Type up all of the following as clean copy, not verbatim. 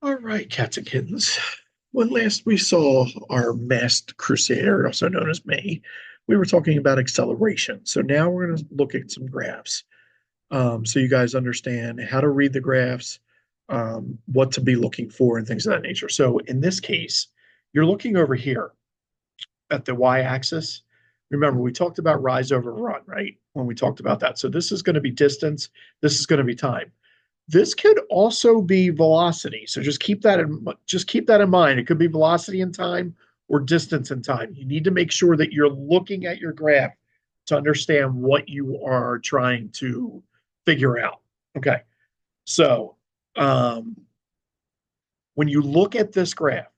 All right, cats and kittens. When last we saw our masked crusader, also known as May, we were talking about acceleration. So now we're going to look at some graphs, so you guys understand how to read the graphs, what to be looking for, and things of that nature. So in this case, you're looking over here at the y-axis. Remember, we talked about rise over run, right? When we talked about that. So this is going to be distance. This is going to be time. This could also be velocity. So just keep that in mind. It could be velocity in time or distance in time. You need to make sure that you're looking at your graph to understand what you are trying to figure out. Okay. So when you look at this graph,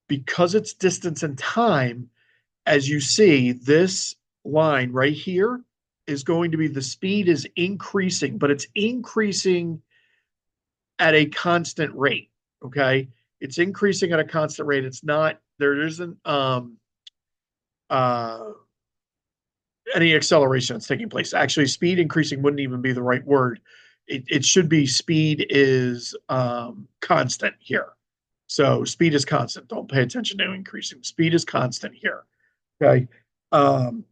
because it's distance and time, as you see, this line right here is going to be the speed is increasing, but it's increasing at a constant rate. Okay. It's increasing at a constant rate. It's not, there isn't uh, any acceleration that's taking place. Actually, speed increasing wouldn't even be the right word. It should be speed is constant here. So speed is constant. Don't pay attention to increasing. Speed is constant here. Okay. Um,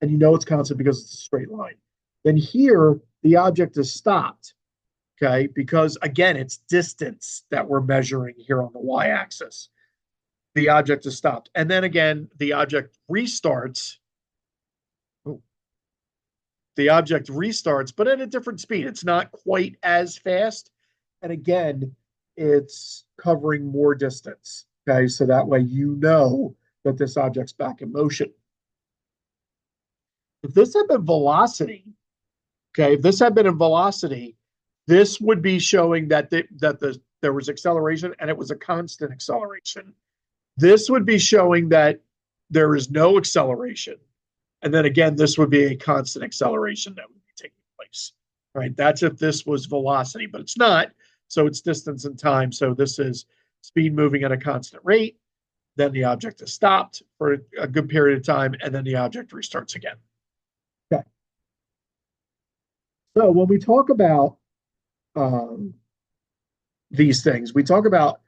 and you know it's constant because it's a straight line. Then here, the object is stopped. Okay, because again, it's distance that we're measuring here on the y-axis. The object is stopped. And then again, the object restarts. The object restarts, but at a different speed. It's not quite as fast. And again, it's covering more distance. Okay, so that way you know that this object's back in motion. If this had been velocity, okay, if this had been in velocity, this would be showing that there was acceleration and it was a constant acceleration. This would be showing that there is no acceleration. And then again, this would be a constant acceleration that would be taking place. Right? That's if this was velocity, but it's not. So it's distance and time. So this is speed moving at a constant rate. Then the object is stopped for a good period of time, and then the object restarts again. Okay. So when we talk about um, these things, we talk about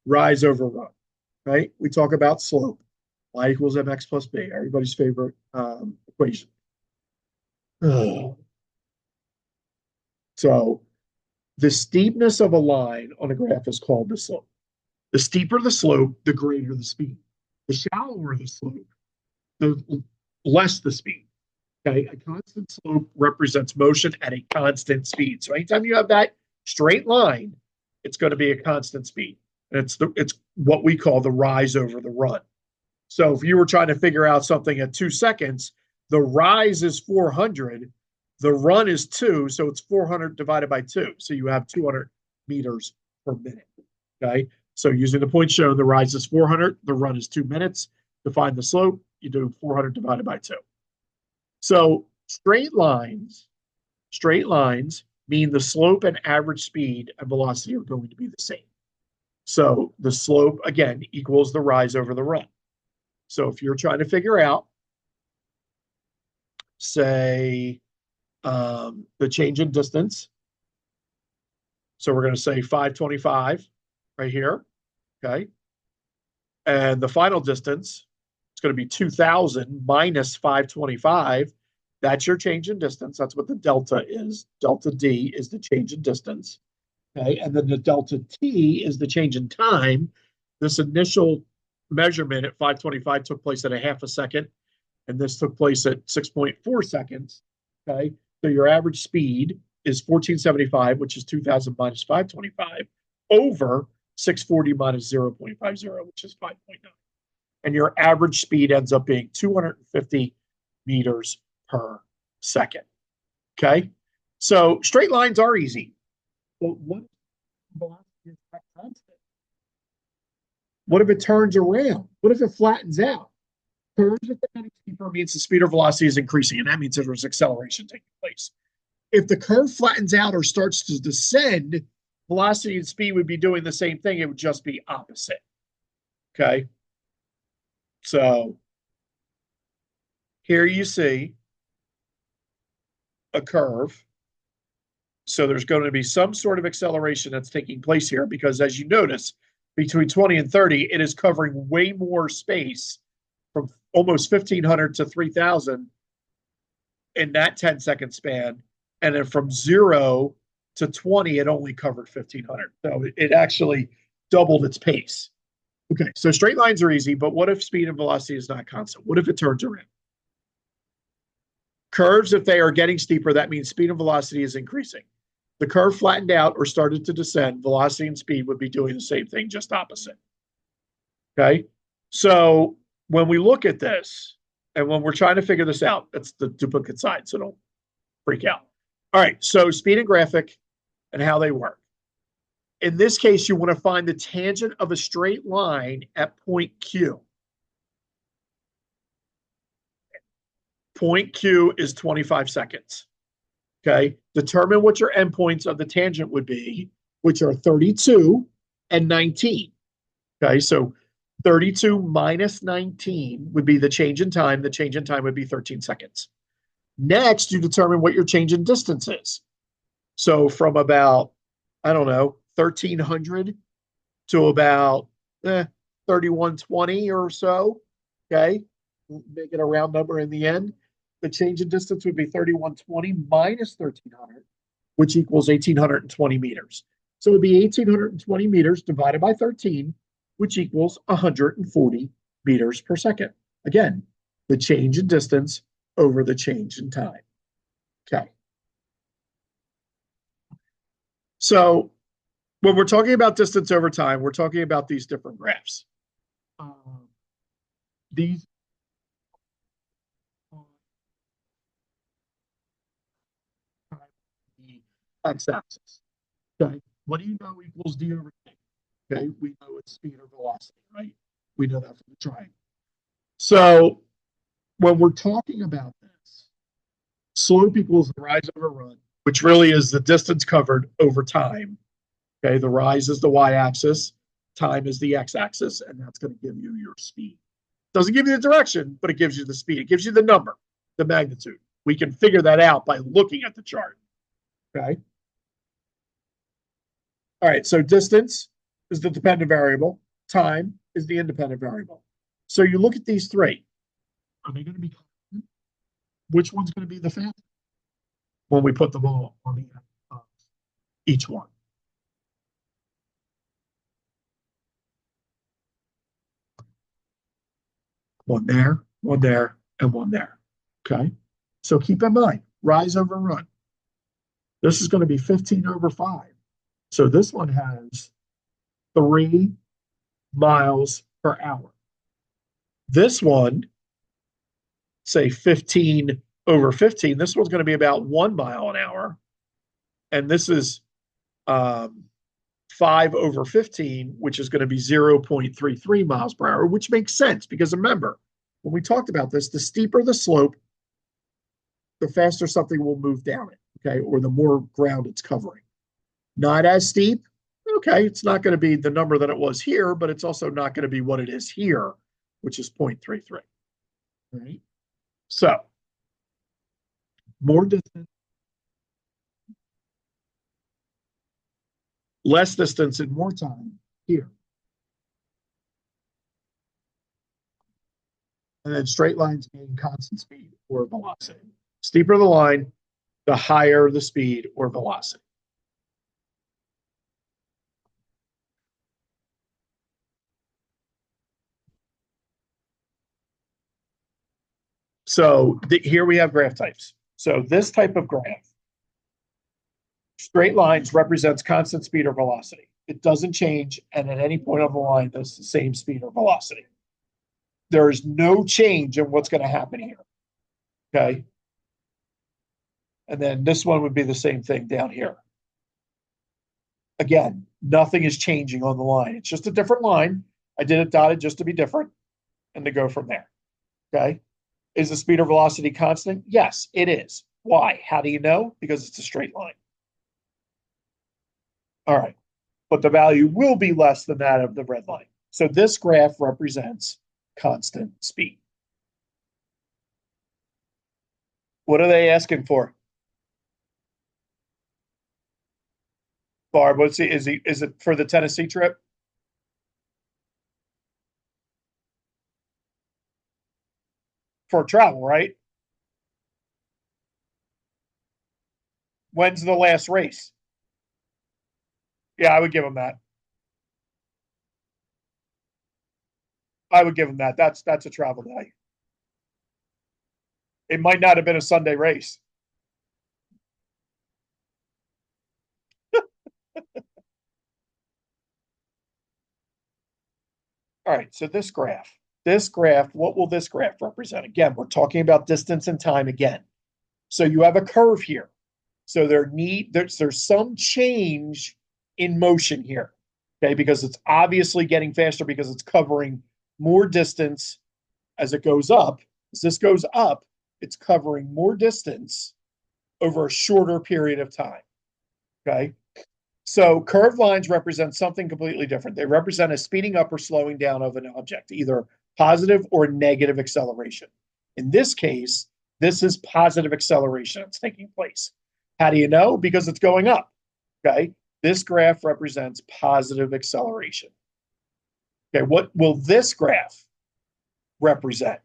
rise over run, right? We talk about slope, y equals mx plus b, everybody's favorite equation. So the steepness of a line on a graph is called the slope. The steeper the slope, the greater the speed. The shallower the slope, the less the speed. Okay, a constant slope represents motion at a constant speed. So anytime you have that straight line, it's going to be a constant speed. And it's what we call the rise over the run. So if you were trying to figure out something at 2 seconds, the rise is 400, the run is 2, so it's 400 divided by 2. So you have 200 meters per minute. Okay, so using the point shown, the rise is 400, the run is 2 minutes. To find the slope, you do 400 divided by 2. So straight lines mean the slope and average speed and velocity are going to be the same. So the slope, again, equals the rise over the run. So if you're trying to figure out, say, the change in distance, so we're going to say 525 right here, okay? And the final distance, it's going to be 2,000 minus 525. That's your change in distance. That's what the delta is. Delta D is the change in distance. Okay. And then the delta T is the change in time. This initial measurement at 525 took place at a half a second, and this took place at 6.4 seconds. Okay. So your average speed is 1475, which is 2,000 minus 525, over 640 minus 0.50, which is 5.9. And your average speed ends up being 250 meters per second. Okay. So straight lines are easy. But what velocity is that constant? What if it turns around? What if it flattens out? Curves at the steeper means the speed or velocity is increasing, and that means there's acceleration taking place. If the curve flattens out or starts to descend, velocity and speed would be doing the same thing. It would just be opposite. Okay. So here you see a curve. So there's going to be some sort of acceleration that's taking place here because, as you notice, between 20 and 30, it is covering way more space from almost 1,500 to 3,000 in that 10-second span. And then from 0 to 20, it only covered 1,500. So it actually doubled its pace. Okay, so straight lines are easy, but what if speed and velocity is not constant? What if it turns around? Curves, if they are getting steeper, that means speed and velocity is increasing. The curve flattened out or started to descend, velocity and speed would be doing the same thing, just opposite. Okay, so when we look at this, and when we're trying to figure this out, that's the duplicate side, so don't freak out. All right, so speed and graphic and how they work. In this case, you want to find the tangent of a straight line at point Q. Point Q is 25 seconds. Okay, determine what your endpoints of the tangent would be, which are 32 and 19. Okay, so 32 minus 19 would be the change in time. The change in time would be 13 seconds. Next, you determine what your change in distance is. So from about, I don't know, 1,300 to about 3,120 or so. Okay, make it a round number in the end. The change in distance would be 3,120 minus 1,300, which equals 1,820 meters. So it would be 1,820 meters divided by 13, which equals 140 meters per second. Again, the change in distance over the change in time. Okay. So when we're talking about distance over time, we're talking about these different graphs. These the x-axis. Okay. What do you know equals d over t? Okay. We know it's speed or velocity, right? We know that from the triangle. So when we're talking about this, slope equals the rise over run, which really is the distance covered over time. Okay. The rise is the y-axis, time is the x-axis, and that's going to give you your speed. Doesn't give you the direction, but it gives you the speed. It gives you the number, the magnitude. We can figure that out by looking at the chart. Okay. All right. So distance is the dependent variable. Time is the independent variable. So you look at these three. Are they going to be constant? Which one's going to be the fastest when we put them all on the each one? One there, and one there. Okay. So keep in mind, rise over run. This is going to be 15 over 5. So this one has 3 miles per hour. This one, say 15 over 15, this one's going to be about 1 mile an hour. And this is 5 over 15, which is going to be 0.33 miles per hour, which makes sense because remember, when we talked about this, the steeper the slope, the faster something will move down it, okay, or the more ground it's covering. Not as steep, okay, it's not going to be the number that it was here, but it's also not going to be what it is here, which is 0.33. Right? So, more distance, less distance and more time here. And then straight lines gain constant speed or velocity. Steeper the line, the higher the speed or velocity. So here we have graph types. So this type of graph, straight lines represents constant speed or velocity. It doesn't change, and at any point on the line, that's the same speed or velocity. There is no change in what's going to happen here. Okay. And then this one would be the same thing down here. Again, nothing is changing on the line. It's just a different line. I did it dotted just to be different and to go from there. Okay. Is the speed or velocity constant? Yes, it is. Why? How do you know? Because it's a straight line. All right. But the value will be less than that of the red line. So this graph represents constant speed. What are they asking for? Barb, is it for the Tennessee trip? For travel, right? When's the last race? Yeah, I would give him that. I would give him that. That's a travel day. It might not have been a Sunday race. All right, so this graph, what will this graph represent? Again, we're talking about distance and time again. So you have a curve here. So there's some change in motion here, okay? Because it's obviously getting faster because it's covering more distance as it goes up. As this goes up, it's covering more distance over a shorter period of time, okay? So curved lines represent something completely different. They represent a speeding up or slowing down of an object, either positive or negative acceleration. In this case, this is positive acceleration that's taking place. How do you know? Because it's going up. Okay. This graph represents positive acceleration. Okay. What will this graph represent?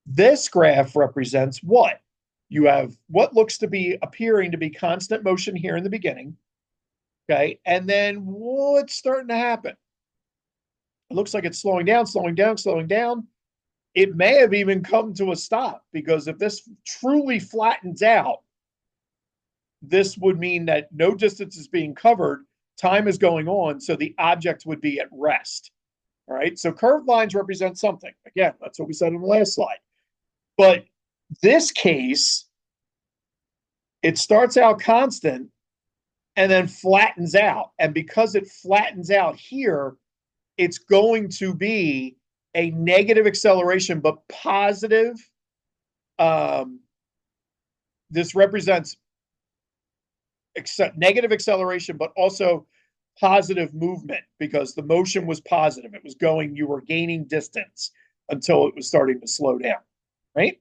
This graph represents what? You have what looks to be appearing to be constant motion here in the beginning. Okay. And then what's starting to happen? It looks like it's slowing down, slowing down, slowing down. It may have even come to a stop because if this truly flattens out, this would mean that no distance is being covered, time is going on, so the object would be at rest. All right. So curved lines represent something. Again, that's what we said on the last slide. But this case, it starts out constant and then flattens out. And because it flattens out here, it's going to be a negative acceleration, but positive. This represents negative acceleration, but also positive movement because the motion was positive. It was going, you were gaining distance until it was starting to slow down, right?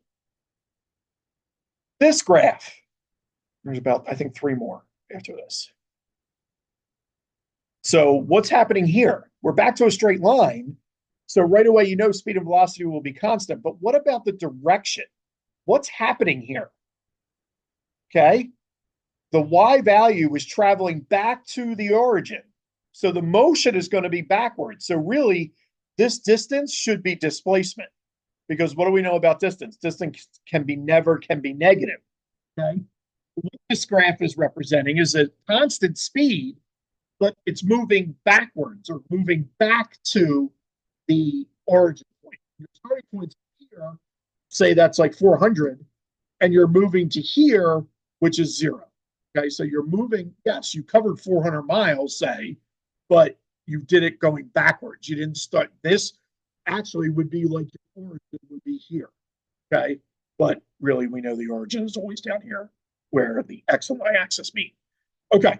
This graph, there's about, I think, 3 more after this. So what's happening here? We're back to a straight line. So right away, you know speed and velocity will be constant. But what about the direction? What's happening here? Okay. The y value is traveling back to the origin. So the motion is going to be backwards. So really, this distance should be displacement. Because what do we know about distance? Distance can be negative. Okay. What this graph is representing is a constant speed, but it's moving backwards or moving back to the origin point. Your starting point's here, say that's like 400, and you're moving to here, which is 0. Okay, so you're moving, yes, you covered 400 miles, say, but you did it going backwards. You didn't start, this actually would be like your origin would be here. Okay, but really we know the origin is always down here where the x and y axis meet. Okay.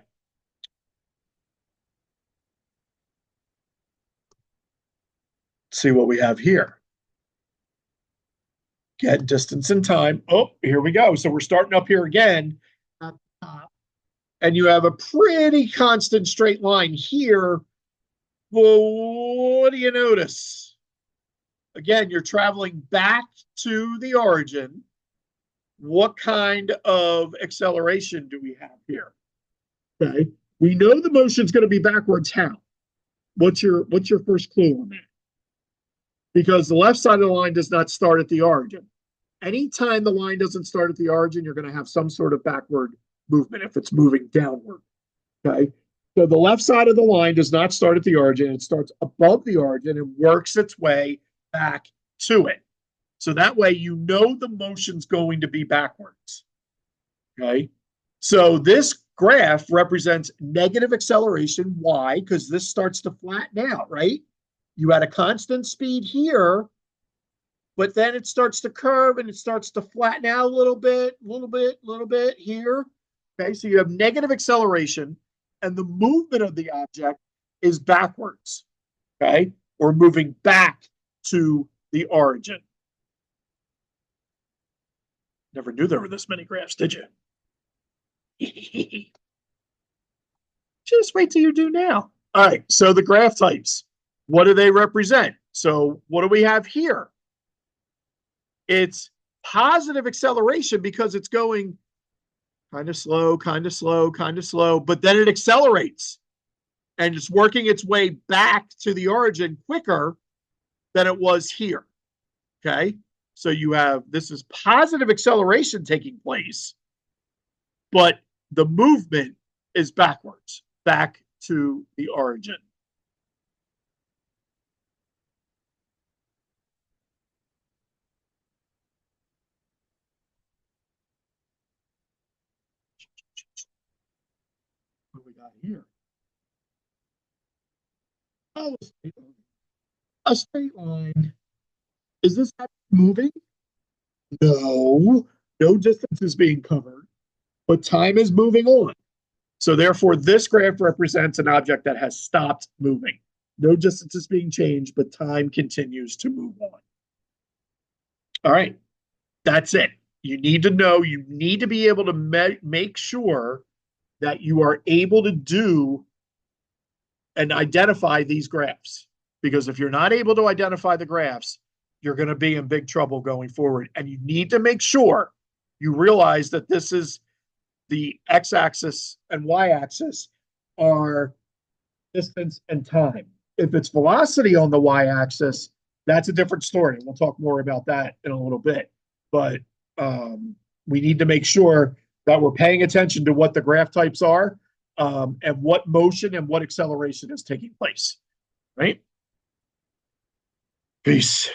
See what we have here. Get distance and time. Oh, here we go. So we're starting up here again at the top. And you have a pretty constant straight line here. Well, what do you notice? Again, you're traveling back to the origin. What kind of acceleration do we have here? Okay. We know the motion's going to be backwards. How? What's your first clue on that? Because the left side of the line does not start at the origin. Anytime the line doesn't start at the origin, you're going to have some sort of backward movement if it's moving downward. Okay. So the left side of the line does not start at the origin. It starts above the origin and works its way back to it. So that way you know the motion's going to be backwards. Okay. So this graph represents negative acceleration. Why? Because this starts to flatten out, right? You had a constant speed here, but then it starts to curve and it starts to flatten out a little bit here. Okay, so you have negative acceleration and the movement of the object is backwards. Okay, or moving back to the origin. Never knew there were this many graphs, did you? Just wait till you do now. All right, so the graph types, what do they represent? So what do we have here? It's positive acceleration because it's going kind of slow, kind of slow, kind of slow, but then it accelerates and it's working its way back to the origin quicker than it was here. Okay, so you have this is positive acceleration taking place, but the movement is backwards, back to the origin. What do we got here? Oh, a straight line. Is this moving? No, no distance is being covered, but time is moving on. So therefore, this graph represents an object that has stopped moving. No distance is being changed, but time continues to move on. All right, that's it. You need to know, you need to be able to make sure that you are able to do and identify these graphs. Because if you're not able to identify the graphs, you're going to be in big trouble going forward. And you need to make sure you realize that this is the x-axis and y-axis are distance and time. If it's velocity on the y-axis, that's a different story. We'll talk more about that in a little bit. But we need to make sure that we're paying attention to what the graph types are and what motion and what acceleration is taking place, right? Peace.